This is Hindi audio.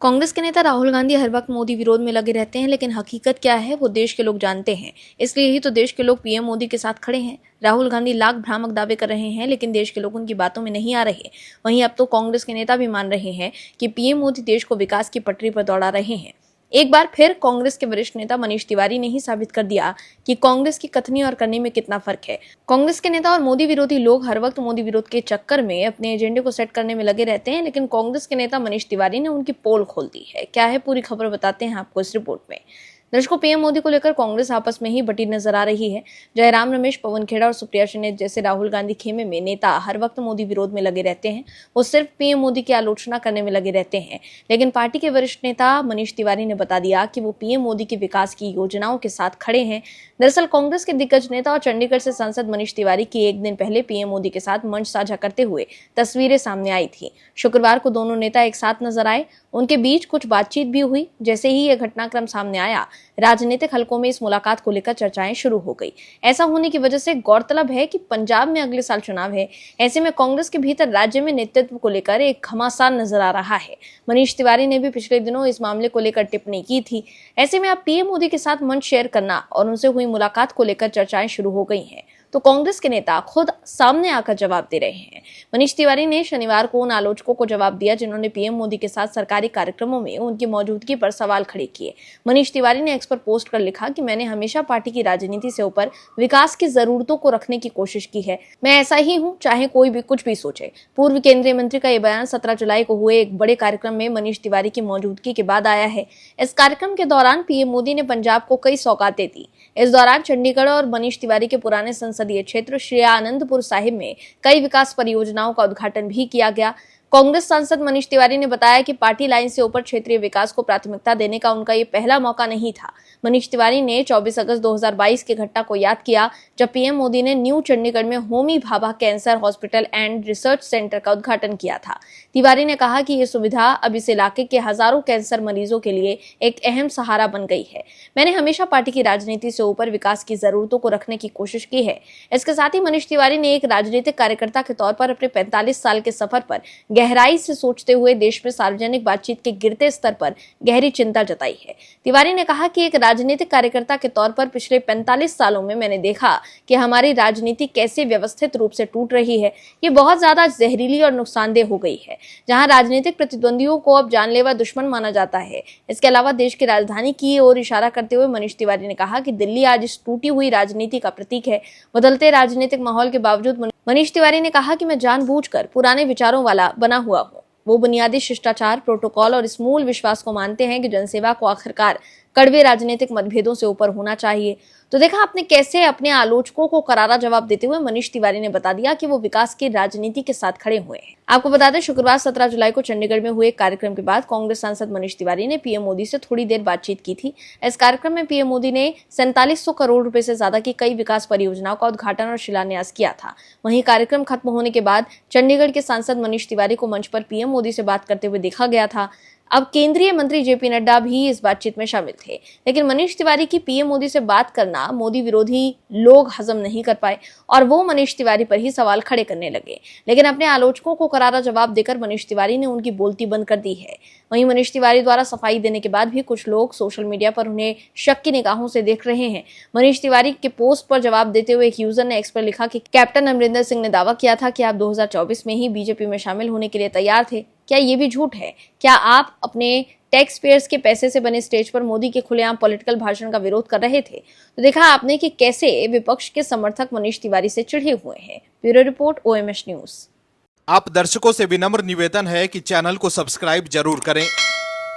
कांग्रेस के नेता राहुल गांधी हर वक्त मोदी विरोध में लगे रहते हैं, लेकिन हकीकत क्या है वो देश के लोग जानते हैं। इसलिए ही तो देश के लोग पीएम मोदी के साथ खड़े हैं। राहुल गांधी लाख भ्रामक दावे कर रहे हैं, लेकिन देश के लोग उनकी बातों में नहीं आ रहे। वहीं अब तो कांग्रेस के नेता भी मान रहे हैं कि पीएम मोदी देश को विकास की पटरी पर दौड़ा रहे हैं। एक बार फिर कांग्रेस के वरिष्ठ नेता मनीष तिवारी ने ही साबित कर दिया कि कांग्रेस की कथनी और करनी में कितना फर्क है। कांग्रेस के नेता और मोदी विरोधी लोग हर वक्त मोदी विरोध के चक्कर में अपने एजेंडे को सेट करने में लगे रहते हैं, लेकिन कांग्रेस के नेता मनीष तिवारी ने उनकी पोल खोल दी है। क्या है पूरी खबर बताते हैं आपको इस रिपोर्ट में। दर्शकों, पीएम मोदी को लेकर कांग्रेस आपस में ही बटी नजर आ रही है। जयराम रमेश, पवन खेड़ा और सुप्रिया सेन जैसे राहुल गांधी खेमे में नेता हर वक्त मोदी विरोध में लगे रहते हैं। वो सिर्फ पीएम मोदी की आलोचना करने में लगे रहते हैं, लेकिन पार्टी के वरिष्ठ नेता मनीष तिवारी ने बता दिया कि वो पीएम मोदी की विकास की योजनाओं के साथ खड़े हैं। दरअसल कांग्रेस के दिग्गज नेता और चंडीगढ़ से सांसद मनीष तिवारी की एक दिन पहले पीएम मोदी के साथ मंच साझा करते हुए तस्वीरें सामने आई थी। शुक्रवार को दोनों नेता एक साथ नजर आए। उनके बीच कुछ बातचीत भी हुई। जैसे ही यह घटनाक्रम सामने आया, राजनीतिक हलकों में इस मुलाकात को लेकर चर्चाएं शुरू हो गई। ऐसा होने की वजह से गौरतलब है कि पंजाब में अगले साल चुनाव है। ऐसे में कांग्रेस के भीतर राज्य में नेतृत्व को लेकर एक घमासान नजर आ रहा है। मनीष तिवारी ने भी पिछले दिनों इस मामले को लेकर टिप्पणी की थी। ऐसे में अब पीएम मोदी के साथ मंच शेयर करना और उनसे हुई मुलाकात को लेकर चर्चाएं शुरू हो गई हैं। तो कांग्रेस के नेता खुद सामने आकर जवाब दे रहे हैं। मनीष तिवारी ने शनिवार को उन आलोचकों को जवाब दिया जिन्होंने पीएम मोदी के साथ सरकारी कार्यक्रमों में उनकी मौजूदगी पर सवाल खड़े किए। मनीष तिवारी ने एक्स पर पोस्ट कर लिखा कि मैंने हमेशा पार्टी की राजनीति से ऊपर विकास की जरूरतों को रखने की कोशिश की है। मैं ऐसा ही हूं, चाहे कोई भी कुछ भी सोचे। पूर्व केंद्रीय मंत्री का यह बयान 17 जुलाई को हुए एक बड़े कार्यक्रम में मनीष तिवारी की मौजूदगी के बाद आया है। इस कार्यक्रम के दौरान पीएम मोदी ने पंजाब को कई सौगातें दी। इस दौरान चंडीगढ़ और मनीष तिवारी के पुराने संसदीय क्षेत्र श्री आनंदपुर साहिब में कई विकास परियोजनाओं का उद्घाटन भी किया गया। कांग्रेस सांसद मनीष तिवारी ने बताया कि पार्टी लाइन से ऊपर क्षेत्रीय विकास को प्राथमिकता देने का उनका ये पहला मौका नहीं था। मनीष तिवारी ने 24 अगस्त 2022 की घटना को याद किया, जब पीएम मोदी ने न्यू चंडीगढ़ में Homi Bhabha cancer hospital and research centre का उद्घाटन किया था। तिवारी ने कहा कि ये सुविधा अब इस इलाके के हजारों कैंसर मरीजों के लिए एक अहम सहारा बन गई है। मैंने हमेशा पार्टी की राजनीति से ऊपर विकास की जरूरतों को रखने की कोशिश की है। इसके साथ ही मनीष तिवारी ने एक राजनीतिक कार्यकर्ता के तौर पर अपने 45 साल के सफर पर गहराई से सोचते हुए देश में सार्वजनिक बातचीत के गिरते स्तर पर गहरी चिंता जताई है। तिवारी ने कहा कि एक राजनीतिक कार्यकर्ता के तौर पर पिछले 45 सालों में मैंने देखा कि हमारी राजनीति कैसे व्यवस्थित रूप से टूट रही है। ये बहुत ज्यादा जहरीली और नुकसानदेह हो गई है, जहां राजनीतिक प्रतिद्वंदियों को अब जानलेवा दुश्मन माना जाता है। इसके अलावा देश की राजधानी की ओर इशारा करते हुए मनीष तिवारी ने कहा कि दिल्ली आज इस टूटी हुई राजनीति का प्रतीक है। बदलते राजनीतिक माहौल के बावजूद मनीष तिवारी ने कहा कि मैं जानबूझकर पुराने विचारों वाला बना हुआ हूं। वो बुनियादी शिष्टाचार, प्रोटोकॉल और इस मूल विश्वास को मानते हैं कि जनसेवा को आखिरकार कड़वे राजनीतिक मतभेदों से ऊपर होना चाहिए। तो देखा आपने कैसे अपने आलोचकों को करारा जवाब देते हुए मनीष तिवारी ने बता दिया कि वो विकास की राजनीति के साथ खड़े हुए हैं। आपको बता दें, शुक्रवार 17 जुलाई को चंडीगढ़ में हुए एक कार्यक्रम के बाद कांग्रेस सांसद मनीष तिवारी ने पीएम मोदी से थोड़ी देर बातचीत की थी। इस कार्यक्रम में पीएम मोदी ने 4700 करोड़ रुपए से ज्यादा की कई विकास परियोजनाओं का उद्घाटन और शिलान्यास किया था। वहीं कार्यक्रम खत्म होने के बाद चंडीगढ़ के सांसद मनीष तिवारी को मंच पर पीएम मोदी से बात करते हुए देखा गया था। अब केंद्रीय मंत्री जेपी नड्डा भी इस बातचीत में शामिल थे, लेकिन मनीष तिवारी की पीएम मोदी से बात करना मोदी विरोधी लोग हजम नहीं कर पाए और वो मनीष तिवारी पर ही सवाल खड़े करने लगे। लेकिन अपने आलोचकों को करारा जवाब देकर मनीष तिवारी ने उनकी बोलती बंद कर दी है। वहीं मनीष तिवारी द्वारा सफाई देने के बाद भी कुछ लोग सोशल मीडिया पर उन्हें शक की निगाहों से देख रहे हैं। मनीष तिवारी के पोस्ट पर जवाब देते हुए एक यूजर ने एक्स पर लिखा कि कैप्टन अमरिंदर सिंह ने दावा किया था कि आप 2024 में ही बीजेपी में शामिल होने के लिए तैयार थे। क्या ये भी झूठ है? क्या आप अपने टैक्स पेयर्स के पैसे से बने स्टेज पर मोदी के खुलेआम पॉलिटिकल भाषण का विरोध कर रहे थे? तो देखा आपने कि कैसे विपक्ष के समर्थक मनीष तिवारी से चिढ़े हुए हैं। Bureau report, OMS news. आप दर्शकों से विनम्र निवेदन है कि चैनल को सब्सक्राइब जरूर करें